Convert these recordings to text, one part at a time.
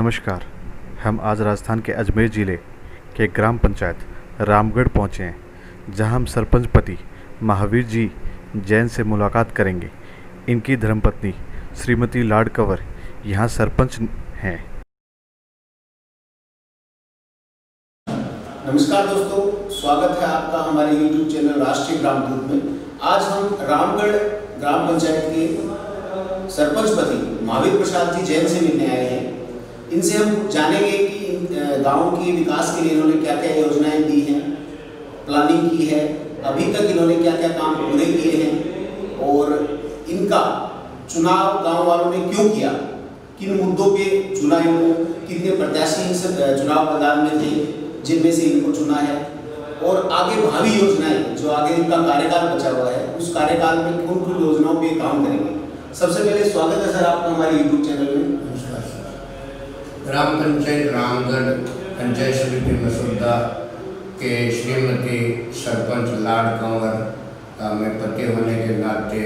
नमस्कार। हम आज राजस्थान के अजमेर ज़िले के ग्राम पंचायत रामगढ़ पहुँचे हैं, जहां हम सरपंच पति महावीर जी जैन से मुलाकात करेंगे। इनकी धर्मपत्नी श्रीमती लाड कंवर यहां सरपंच हैं। नमस्कार दोस्तों, स्वागत है आपका हमारे YouTube चैनल राष्ट्रीय ग्राम दूत में। आज हम रामगढ़ ग्राम पंचायत के सरपंच पति महावीर प्रसाद जी जैन से मिलने आए हैं। इनसे हम जानेंगे कि गांव के विकास के लिए इन्होंने क्या क्या योजनाएं दी हैं, प्लानिंग की है, अभी तक इन्होंने क्या क्या काम पूरे किए हैं और इनका चुनाव गांव वालों ने क्यों किया, किन मुद्दों पे चुना इनको, कितने प्रत्याशी इस चुनाव मैदान में थे जिनमें से इनको चुना है, और आगे भावी योजनाएं जो आगे इनका कार्यकाल बचा हुआ है उस कार्यकाल में कौन कौन योजनाओं पे काम करेंगे। सबसे पहले स्वागत है सर आपका हमारे YouTube चैनल में। ग्राम पंचायत रामगढ़ पंचायत समिति मसूदा के श्रीमती सरपंच लाड कंवर का मैं पति होने के नाते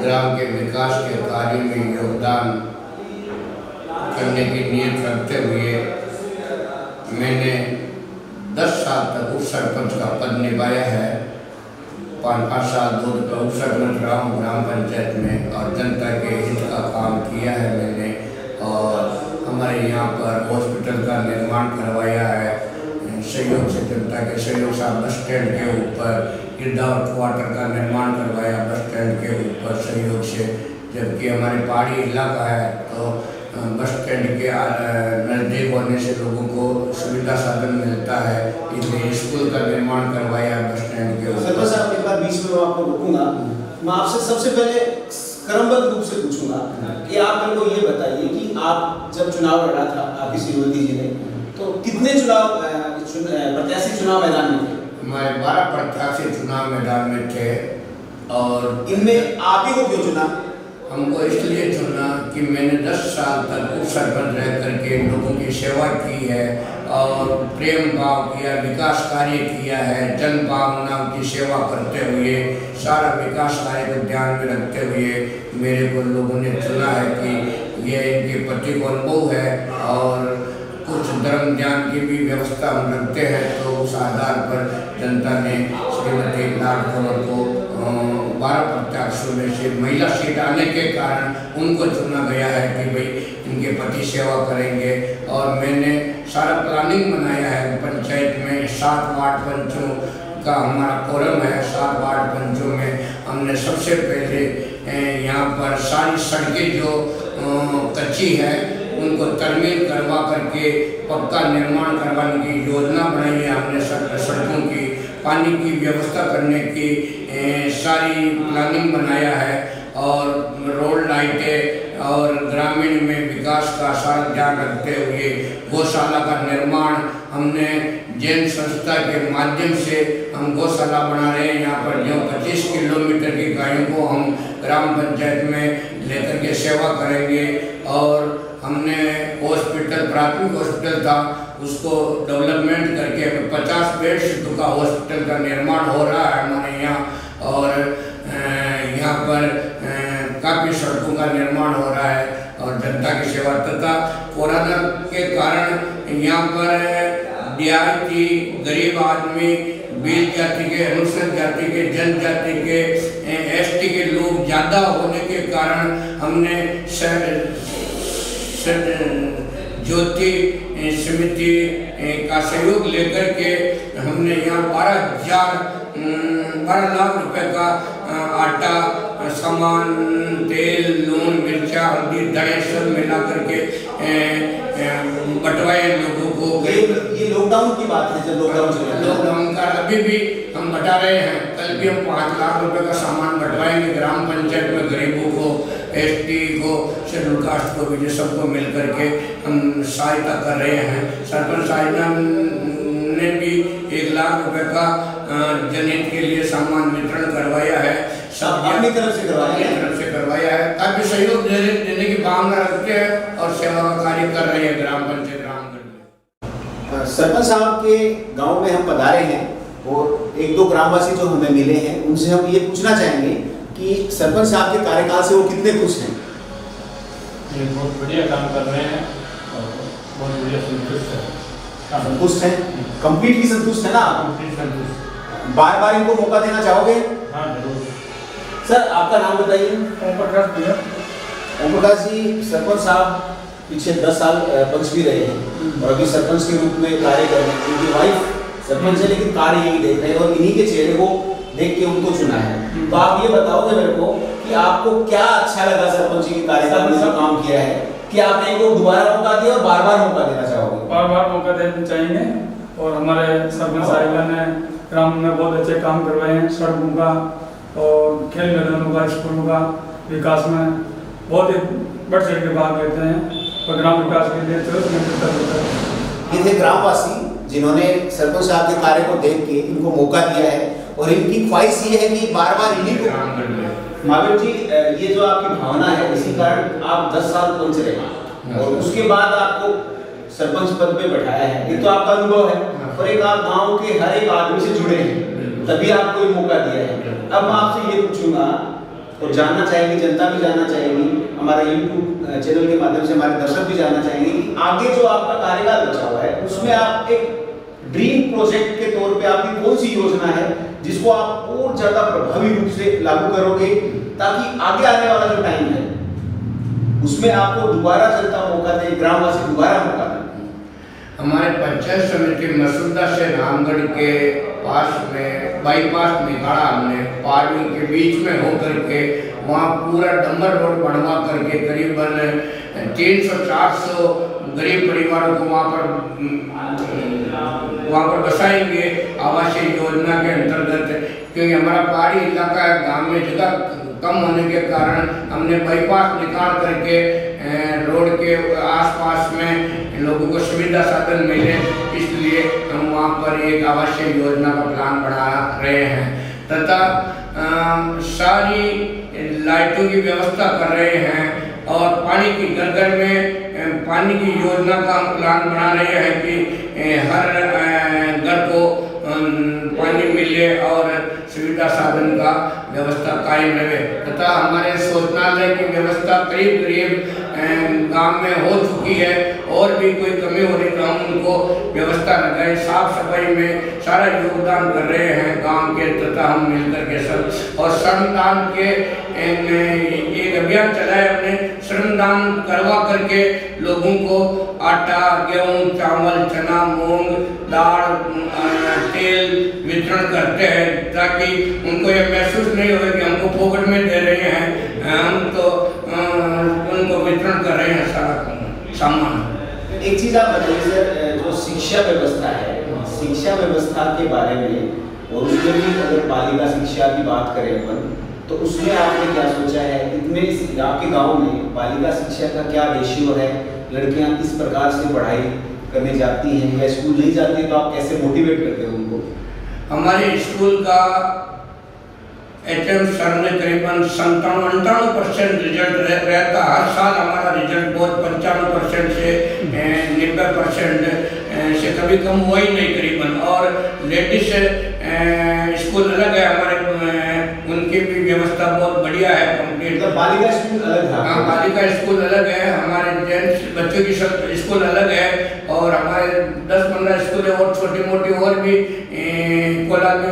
ग्राम के विकास के कार्य में योगदान करने की नीयत रखते हुए मैंने 10 साल तक उप सरपंच का पद निभाया है। 5 साल दूर उप सरपंच रहा हूँ ग्राम पंचायत में और जनता के हित का काम किया है मैंने। और हमारे यहाँ पर हॉस्पिटल का निर्माण करवाया है सहयोग से, जनता के सहयोग से। बस स्टैंड के ऊपर गिरदावर क्वार्टर का निर्माण करवाया बस स्टैंड के ऊपर सहयोग से, जबकि हमारे पहाड़ी इलाका है तो बस स्टैंड के नज़दीक होने से लोगों को सुविधा साधन मिलता है, इसलिए स्कूल का निर्माण करवाया बस स्टैंड के ऊपर। सरपंच साहब एक बार बीच में मैं आपको रोकूंगा। मैं आपसे सबसे पहले क्रमबद्ध रूप से पूछूंगा कि आप मेरे को ये बताइए कि आप जब चुनाव लड़ा था आपकी श्रीमती जी ने, तो कितने प्रत्याशी चुनाव मैदान में थे? मैं 12 प्रत्याशी चुनाव मैदान में थे। और इनमें आप ही को क्यों चुना? हमको इसलिए चुना कि मैंने 10 साल तक उप सरपंच रह करके लोगों की सेवा की है और प्रेम भाव किया, विकास कार्य किया है, जन भावनाओं की सेवा करते हुए, सारा विकास कार्य को ध्यान में रखते हुए मेरे को लोगों ने चुना है कि ये इनके पति को अनुभव है और कुछ धर्म ज्ञान की भी व्यवस्था हम रखते हैं। तो उस आधार पर जनता ने श्रीमती लाड कंवर को 12 प्रत्याशियों में से महिला सीट आने के कारण उनको चुना गया है कि भाई इनके पति सेवा करेंगे। और मैंने सारा प्लानिंग बनाया है पंचायत में। 7 वार्ड पंचों का हमारा फोरम है। 7 वार्ड पंचों में हमने सबसे पहले यहाँ पर सारी सड़कें जो कच्ची है उनको तरमीम करवा करके पक्का निर्माण करवाने की योजना बनाई है हमने। सड़कों की, पानी की व्यवस्था करने की सारी प्लानिंग बनाया है और रोड लाइटें और ग्रामीण में विकास का सारा ध्यान रखते हुए गौशाला का निर्माण हमने जैन संस्था के माध्यम से हम गौशाला बना रहे हैं। यहाँ पर जो 25 किलोमीटर की गायों को हम ग्राम पंचायत में लेकर के सेवा करेंगे। और हमने हॉस्पिटल, प्राथमिक हॉस्पिटल था, उसको डेवलपमेंट करके 50 बेड का हॉस्पिटल का निर्माण हो रहा है हमारे यहाँ। और यहाँ पर काफ़ी सड़कों का निर्माण हो रहा है और जनता की सेवा तथा कोरोना के कारण यहाँ पर देहाती गरीब आदमी, बीज जाति के, अनुसूचित जाति के, जनजाति के, ST के लोग ज़्यादा होने के कारण हमने ज्योति समिति का सहयोग लेकर के हमने यहाँ 12 लाख रुपए का आटा, सामान, तेल, लून, मिर्चा, हल्दी, दड़े सब मिला करके बंटवाए लोगों को। ये लॉकडाउन की बात है, जब लॉकडाउन का अभी भी हम बटा रहे हैं। कल भी हम 5 लाख रुपए का सामान बंटवाएंगे ग्राम पंचायत में, गरीबों को, ST को, शेड्यूल कास्ट को भी, सबको मिल करके हम सहायता कर रहे हैं। सरपंच साहिबा ने भी 1 लाख रुपए का जनहित के लिए सामान वितरण करवाया है। सब अपनी तरफ से करवाया है। काफी सहयोग देने की भावना रखते हैं और सेवा का कार्य कर रहे हैं ग्राम पंचायत रामगढ़ में। सरपंच साहब के गांव में हम पधारे हैं और 1-2 ग्रामवासी जो हमें मिले हैं उनसे हम ये पूछना चाहेंगे कि सरपंच साहब के कार्यकाल से वो कितने खुश हैं। ये बहुत बढ़िया काम कर रहे हैं बहुत बढ़िया संतुष्ट है। संतुष्ट हैं, कंप्लीटली संतुष्ट है ना आप? कंप्लीट संतुष्ट। बार बार इनको मौका देना चाहोगे? हाँ जरूर। सर आपका नाम बताइए। ओम प्रकाश भैया। ओम प्रकाश जी, सरपंच साहब पीछे 10 साल पंच भी रहे हैं और अभी सरपंच के रूप में कार्य कर रहे हैं। उनकी वाइफ सरपंच है लेकिन कार्य यही देख रहे हैं और इन्हीं के चेहरे को देख के उनको चुना है। तो आप ये बताओगे मेरे को कि आपको क्या अच्छा लगा सरपंच के कार्यकाल में जो काम किया है कि आपने इनको दोबारा मौका दिया और बार बार मौका देना चाहोगे? बार बार मौका देना चाहेंगे और हमारे सरपंच साहिबान ने ग्राम में बहुत अच्छे काम करवाए हैं, सड़कों का और खेल मैदानों का, स्कूलों का विकास में बहुत ही बढ़ चढ़ के भाग लेते हैं और ग्राम विकास के लिए 24 घंटे तक होता है। ये थे ग्रामवासी जिन्होंने सरपंच साहब के कार्य को देख के इनको मौका दिया है और इनकी ख्वाहिश ये है कि बार बार इन्हीं को। महावीर जी, ये जो आपकी भावना है इसी कारण आप 10 साल पंच रहे और उसके बाद आपको सरपंच पद पे बैठाया है, ये तो आपका अनुभव है और एक आप गांव के हर एक आदमी से जुड़े हैं तभी आपको ये मौका दिया है। अब मैं आपसे ये पूछूंगा और जानना चाहेंगे, जनता भी जानना चाहेगी, हमारे YouTube चैनल के माध्यम से हमारे दर्शक भी जानना चाहेंगे कि आगे जो आपका कार्यकाल बचा हुआ है उसमें आप एक ड्रीम प्रोजेक्ट के तौर पे आपकी कौन सी योजना है जिसको आप और ज्यादा प्रभावी रूप से लागू करोगे ताकि आगे आने वाला जो टाइम है उसमें आपको दोबारा जनता मौका दे, ग्रामवासी दोबारा मौका दे? हमारे पंचायत समिति मसूदा से रामगढ़ के पास में बाईपास निकाला हमने, पहाड़ी के बीच में होकर के वहाँ पूरा डंबर रोड बनवा करके करीबन 300-400 गरीब परिवारों को वहाँ पर बसाएंगे आवासीय योजना के अंतर्गत। क्योंकि हमारा पहाड़ी इलाका है, गांव में जगह कम होने के कारण हमने बाईपास निकाल करके रोड के आसपास में लोगों को सुविधा साधन मिले, इसलिए हम वहाँ पर एक आवासीय योजना का प्लान बना रहे हैं तथा सारी लाइटों की व्यवस्था कर रहे हैं और पानी की घर में पानी की योजना का हम प्लान बना रहे हैं कि हर घर को पानी मिले और सुविधा साधन का व्यवस्था कायम रहे तथा हमारे शौचालय की व्यवस्था करीब करीब गांव में हो चुकी है और भी कोई कमी हो रही तो हम उनको व्यवस्था लगाए। साफ सफाई में सारा योगदान कर रहे हैं गांव के तथा हम मिलकर के सब। और श्रमदान के एक अभियान चलाया हमने, श्रमदान करवा करके लोगों को आटा, गेहूँ, चावल, चना, मूंग, दाल, तेल वितरण करते हैं ताकि उनको ये महसूस नहीं हो कि हमको फोकट में दे रहे हैं, हम तो उनको वितरण कर रहे हैं सारा सामान। एक चीज आप बताइए सर, जो शिक्षा व्यवस्था है, शिक्षा व्यवस्था के बारे में और उसमें भी अगर बालिका शिक्षा की बात करें अपन तो उसमें आपने क्या सोचा है? इतने आपके गांव में बालिका शिक्षा का क्या रेशियो है? लड़कियां किस प्रकार से पढ़ाई करने जाती हैं या स्कूल नहीं जाती तो आप कैसे मोटिवेट करते हो उनको? हमारे स्कूल का HM सर ने करीबन 97-98% रिजल्ट रहता। हर साल हमारा रिजल्ट बहुत 95% से 90% से कभी कम हुआ ही नहीं करीबन। और लेडीज स्कूल अलग है हमारे, उनकी भी व्यवस्था बहुत बढ़िया है, कंप्लीट। तो बालिका स्कूल अलग है? हाँ, बालिका स्कूल अलग है, हमारे जेंट्स बच्चों की स्कूल अलग है और हमारे 10-15 स्कूल और छोटी मोटी और भी कोलाबी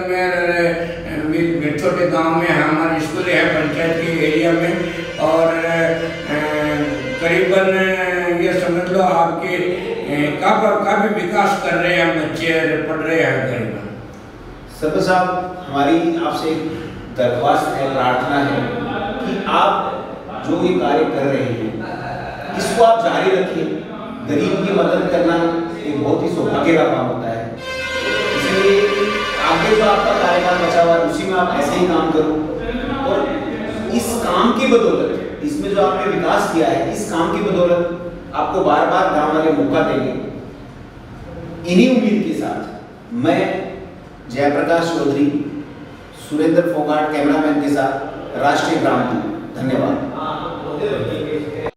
में छोटे गांव में हमारे स्कूल है पंचायत के एरिया में। और करीबन ये समझ लो आपके काफ़ी विकास कर रहे हैं, बच्चे पढ़ रहे हैं करीबन। सरपंच साहब, हमारी आपसे दरख्वास्त है, प्रार्थना है कि आप जो ये कार्य कर रहे हैं इसको आप जारी रखिए। गरीब की मदद करना एक बहुत ही सौभाग्य का काम होता है, इसलिए आगे जो आपका कार्यकाल बचा हुआ है उसी में आप ऐसे ही काम करो और इस काम की बदौलत, इसमें जो आपने विकास किया है, इस काम की बदौलत आपको बार बार गांव वाले मौका देंगे। इन्हीं उम्मीद के साथ मैं जयप्रकाश चौधरी, सुरेंद्र फोगाट कैमरामैन के साथ राष्ट्रीय ग्राम दूत, धन्यवाद।